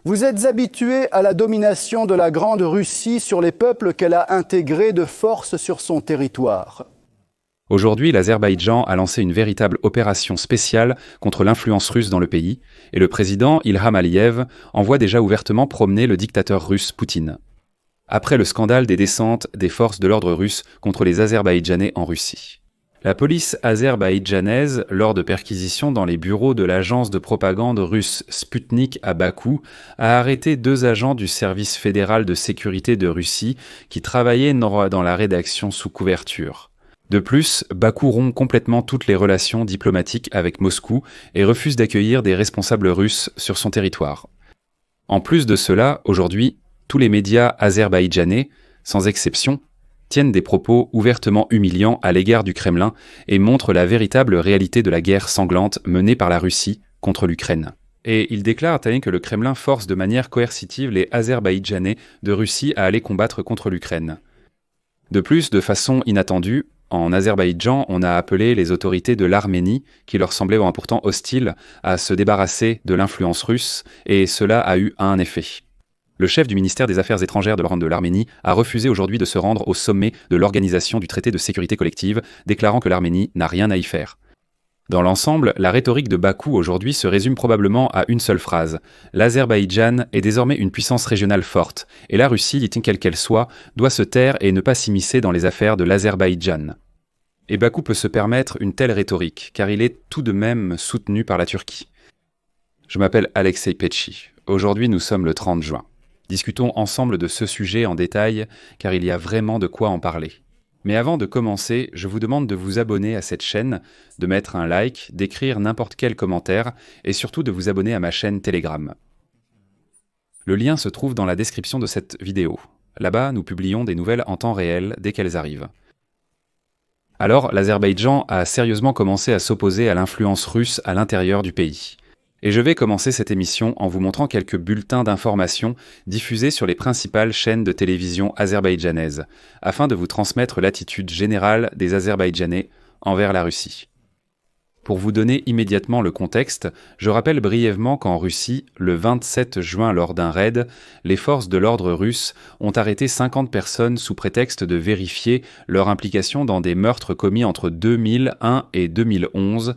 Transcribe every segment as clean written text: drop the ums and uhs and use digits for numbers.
Vous êtes habitué à la domination de la Grande Russie sur les peuples qu'elle a intégrés de force sur son territoire. Aujourd'hui, l'Azerbaïdjan a lancé une véritable opération spéciale contre l'influence russe dans le pays, et le président Ilham Aliyev envoie déjà ouvertement promener le dictateur russe Poutine. Après le scandale des descentes des forces de l'ordre russe contre les Azerbaïdjanais en Russie. La police azerbaïdjanaise, lors de perquisitions dans les bureaux de l'agence de propagande russe Sputnik à Bakou, a arrêté 2 agents du service fédéral de sécurité de Russie qui travaillaient dans la rédaction sous couverture. De plus, Bakou rompt complètement toutes les relations diplomatiques avec Moscou et refuse d'accueillir des responsables russes sur son territoire. En plus de cela, aujourd'hui, tous les médias azerbaïdjanais, sans exception, tiennent des propos ouvertement humiliants à l'égard du Kremlin et montrent la véritable réalité de la guerre sanglante menée par la Russie contre l'Ukraine. Et ils déclarent que le Kremlin force de manière coercitive les Azerbaïdjanais de Russie à aller combattre contre l'Ukraine. De plus, de façon inattendue, en Azerbaïdjan, on a appelé les autorités de l'Arménie, qui leur semblaient pourtant hostiles, à se débarrasser de l'influence russe, et cela a eu un effet. Le chef du ministère des Affaires étrangères de l'Arménie a refusé aujourd'hui de se rendre au sommet de l'Organisation du traité de sécurité collective, déclarant que l'Arménie n'a rien à y faire. Dans l'ensemble, la rhétorique de Bakou aujourd'hui se résume probablement à une seule phrase. L'Azerbaïdjan est désormais une puissance régionale forte, et la Russie, quelle qu'elle soit, doit se taire et ne pas s'immiscer dans les affaires de l'Azerbaïdjan. Et Bakou peut se permettre une telle rhétorique, car il est tout de même soutenu par la Turquie. Je m'appelle Alexei Petchi. Aujourd'hui, nous sommes le 30 juin. Discutons ensemble de ce sujet en détail, car il y a vraiment de quoi en parler. Mais avant de commencer, je vous demande de vous abonner à cette chaîne, de mettre un like, d'écrire n'importe quel commentaire, et surtout de vous abonner à ma chaîne Telegram. Le lien se trouve dans la description de cette vidéo. Là-bas, nous publions des nouvelles en temps réel dès qu'elles arrivent. Alors, l'Azerbaïdjan a sérieusement commencé à s'opposer à l'influence russe à l'intérieur du pays. Et je vais commencer cette émission en vous montrant quelques bulletins d'information diffusés sur les principales chaînes de télévision azerbaïdjanaises, afin de vous transmettre l'attitude générale des Azerbaïdjanais envers la Russie. Pour vous donner immédiatement le contexte, je rappelle brièvement qu'en Russie, le 27 juin lors d'un raid, les forces de l'ordre russe ont arrêté 50 personnes sous prétexte de vérifier leur implication dans des meurtres commis entre 2001 et 2011.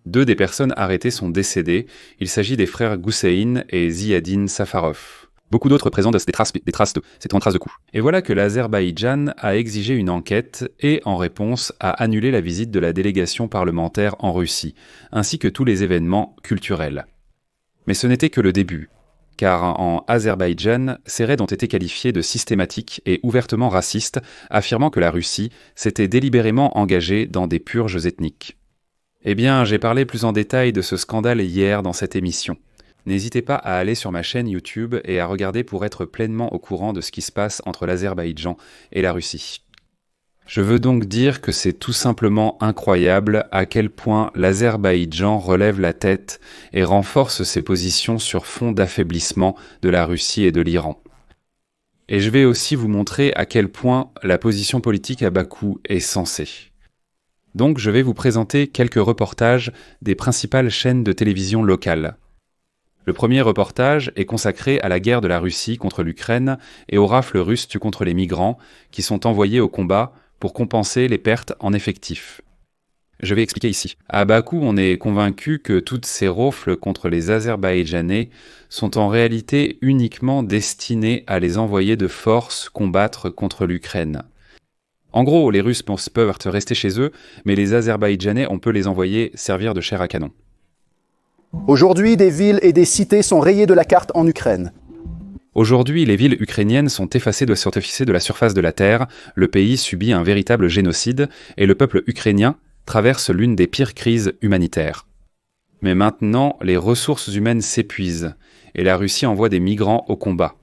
2 des personnes arrêtées sont décédées, il s'agit des frères Goussein et Ziadine Safarov. Beaucoup d'autres présentent des traces de coups. Et voilà que l'Azerbaïdjan a exigé une enquête et, en réponse, a annulé la visite de la délégation parlementaire en Russie, ainsi que tous les événements culturels. Mais ce n'était que le début, car en Azerbaïdjan, ces raids ont été qualifiés de systématiques et ouvertement racistes, affirmant que la Russie s'était délibérément engagée dans des purges ethniques. Eh bien, j'ai parlé plus en détail de ce scandale hier dans cette émission. N'hésitez pas à aller sur ma chaîne YouTube et à regarder pour être pleinement au courant de ce qui se passe entre l'Azerbaïdjan et la Russie. Je veux donc dire que c'est tout simplement incroyable à quel point l'Azerbaïdjan relève la tête et renforce ses positions sur fond d'affaiblissement de la Russie et de l'Iran. Et je vais aussi vous montrer à quel point la position politique à Bakou est sensée. Donc je vais vous présenter quelques reportages des principales chaînes de télévision locales. Le premier reportage est consacré à la guerre de la Russie contre l'Ukraine et aux rafles russes tues contre les migrants qui sont envoyés au combat pour compenser les pertes en effectifs. Je vais expliquer ici. À Bakou, on est convaincu que toutes ces rafles contre les Azerbaïdjanais sont en réalité uniquement destinées à les envoyer de force combattre contre l'Ukraine. En gros, les Russes peuvent rester chez eux, mais les Azerbaïdjanais, on peut les envoyer servir de chair à canon. Aujourd'hui, des villes et des cités sont rayées de la carte en Ukraine. Aujourd'hui, les villes ukrainiennes sont effacées de la surface de la terre, le pays subit un véritable génocide, et le peuple ukrainien traverse l'une des pires crises humanitaires. Mais maintenant, les ressources humaines s'épuisent, et la Russie envoie des migrants au combat.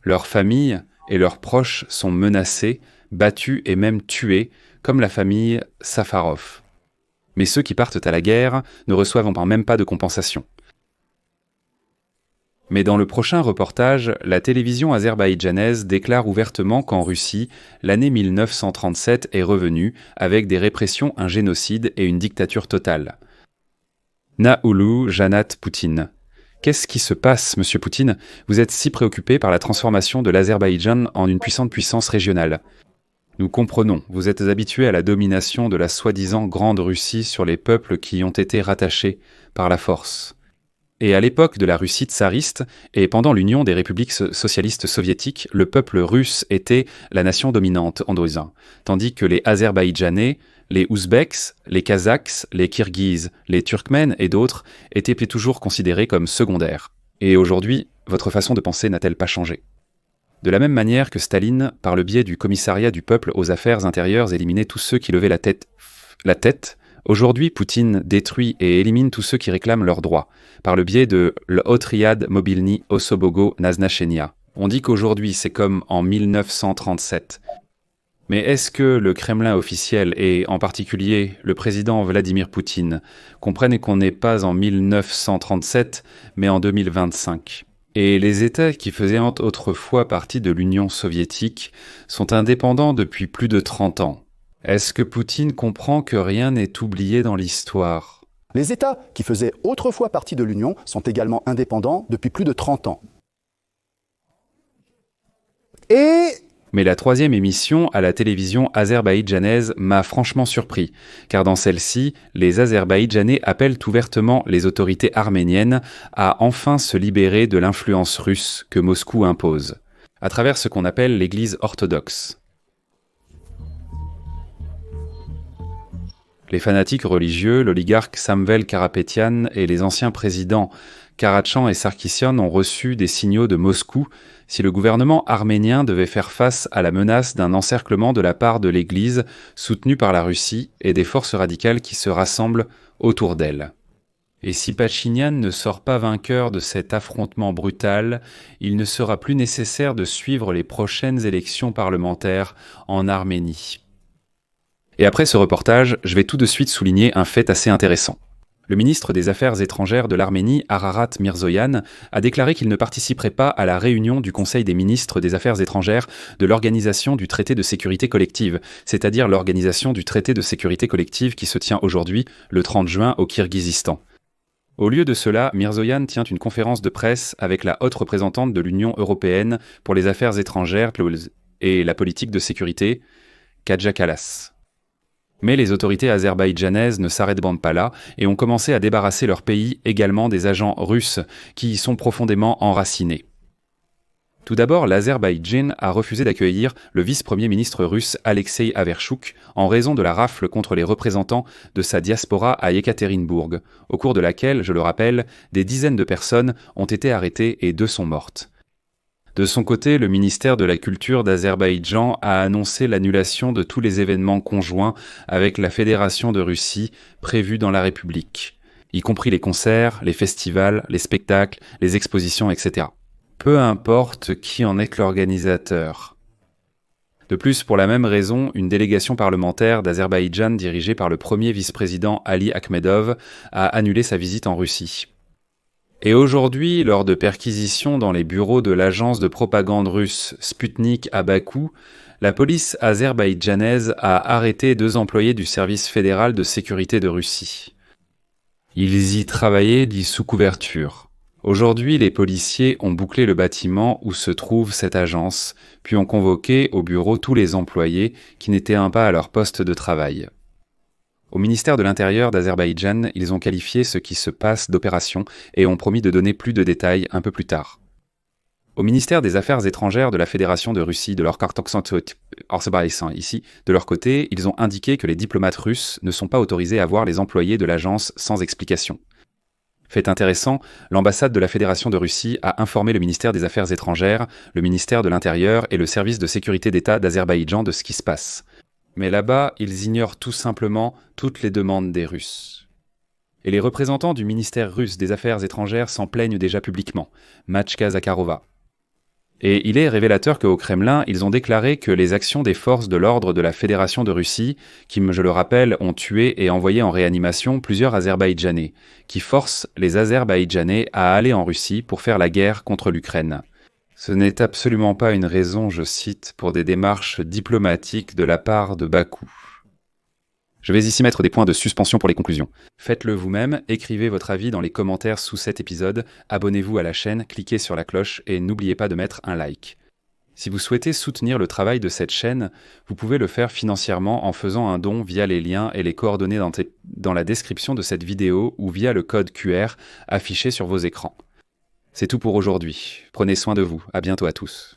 Leurs familles et leurs proches sont menacés, battus et même tués, comme la famille Safarov. Mais ceux qui partent à la guerre ne reçoivent même pas de compensation. Mais dans le prochain reportage, la télévision azerbaïdjanaise déclare ouvertement qu'en Russie, l'année 1937 est revenue avec des répressions, un génocide et une dictature totale. Naoulou Janat Poutine, Qu'est-ce qui se passe, monsieur Poutine? Vous êtes si préoccupé par la transformation de l'Azerbaïdjan en une puissante puissance régionale. Nous comprenons, vous êtes habitué à la domination de la soi-disant Grande Russie sur les peuples qui y ont été rattachés par la force. Et à l'époque de la Russie tsariste, et pendant l'union des républiques socialistes soviétiques, le peuple russe était la nation dominante en Orient, tandis que les Azerbaïdjanais, les Ouzbeks, les Kazakhs, les Kirghizes, les Turkmènes et d'autres étaient toujours considérés comme secondaires. Et aujourd'hui, votre façon de penser n'a-t-elle pas changé? De la même manière que Staline, par le biais du commissariat du peuple aux affaires intérieures, éliminait tous ceux qui levaient la tête, aujourd'hui Poutine détruit et élimine tous ceux qui réclament leurs droits, par le biais de l'Otriad Mobilny Osobogo Naznachenia. On dit qu'aujourd'hui c'est comme en 1937. Mais est-ce que le Kremlin officiel, et en particulier le président Vladimir Poutine, comprennent qu'on n'est pas en 1937, mais en 2025 ? Et les États qui faisaient autrefois partie de l'Union soviétique sont indépendants depuis plus de 30 ans. Est-ce que Poutine comprend que rien n'est oublié dans l'histoire? Les États qui faisaient autrefois partie de l'Union sont également indépendants depuis plus de 30 ans. Mais la troisième émission à la télévision azerbaïdjanaise m'a franchement surpris, car dans celle-ci, les Azerbaïdjanais appellent ouvertement les autorités arméniennes à enfin se libérer de l'influence russe que Moscou impose, à travers ce qu'on appelle l'Église orthodoxe. Les fanatiques religieux, l'oligarque Samvel Karapetyan et les anciens présidents Karachan et Sarkisyan ont reçu des signaux de Moscou si le gouvernement arménien devait faire face à la menace d'un encerclement de la part de l'Église soutenue par la Russie et des forces radicales qui se rassemblent autour d'elle. Et si Pachinian ne sort pas vainqueur de cet affrontement brutal, il ne sera plus nécessaire de suivre les prochaines élections parlementaires en Arménie. Et après ce reportage, je vais tout de suite souligner un fait assez intéressant. Le ministre des Affaires étrangères de l'Arménie, Ararat Mirzoyan, a déclaré qu'il ne participerait pas à la réunion du Conseil des ministres des Affaires étrangères de l'Organisation du traité de sécurité collective, c'est-à-dire l'Organisation du traité de sécurité collective qui se tient aujourd'hui, le 30 juin, au Kirghizistan. Au lieu de cela, Mirzoyan tient une conférence de presse avec la haute représentante de l'Union européenne pour les affaires étrangères et la politique de sécurité, Kaja Kallas. Mais les autorités azerbaïdjanaises ne s'arrêtent pas là et ont commencé à débarrasser leur pays également des agents russes qui y sont profondément enracinés. Tout d'abord, l'Azerbaïdjan a refusé d'accueillir le vice-premier ministre russe Alexei Averchuk en raison de la rafle contre les représentants de sa diaspora à Ekaterinbourg, au cours de laquelle, je le rappelle, des dizaines de personnes ont été arrêtées et 2 sont mortes. De son côté, le ministère de la Culture d'Azerbaïdjan a annoncé l'annulation de tous les événements conjoints avec la Fédération de Russie prévus dans la République, y compris les concerts, les festivals, les spectacles, les expositions, etc. Peu importe qui en est l'organisateur. De plus, pour la même raison, une délégation parlementaire d'Azerbaïdjan dirigée par le premier vice-président Ali Akhmedov a annulé sa visite en Russie. Et aujourd'hui, lors de perquisitions dans les bureaux de l'agence de propagande russe Sputnik à Bakou, la police azerbaïdjanaise a arrêté 2 employés du service fédéral de sécurité de Russie. Ils y travaillaient dit sous couverture. Aujourd'hui, les policiers ont bouclé le bâtiment où se trouve cette agence, puis ont convoqué au bureau tous les employés qui n'étaient pas à leur poste de travail. Au ministère de l'Intérieur d'Azerbaïdjan, ils ont qualifié ce qui se passe d'opération et ont promis de donner plus de détails un peu plus tard. Au ministère des Affaires étrangères de la Fédération de Russie, de leur ici, de leur côté, ils ont indiqué que les diplomates russes ne sont pas autorisés à voir les employés de l'agence sans explication. Fait intéressant, l'ambassade de la Fédération de Russie a informé le ministère des Affaires étrangères, le ministère de l'Intérieur et le service de sécurité d'État d'Azerbaïdjan de ce qui se passe. Mais là-bas, ils ignorent tout simplement toutes les demandes des Russes. Et les représentants du ministère russe des Affaires étrangères s'en plaignent déjà publiquement, Machka Zakharova. Et il est révélateur qu'au Kremlin, ils ont déclaré que les actions des forces de l'ordre de la Fédération de Russie, qui, je le rappelle, ont tué et envoyé en réanimation plusieurs Azerbaïdjanais, qui forcent les Azerbaïdjanais à aller en Russie pour faire la guerre contre l'Ukraine. Ce n'est absolument pas une raison, je cite, pour des démarches diplomatiques de la part de Bakou. Je vais ici mettre des points de suspension pour les conclusions. Faites-le vous-même, écrivez votre avis dans les commentaires sous cet épisode, abonnez-vous à la chaîne, cliquez sur la cloche et n'oubliez pas de mettre un like. Si vous souhaitez soutenir le travail de cette chaîne, vous pouvez le faire financièrement en faisant un don via les liens et les coordonnées dans la description de cette vidéo ou via le code QR affiché sur vos écrans. C'est tout pour aujourd'hui. Prenez soin de vous. À bientôt à tous.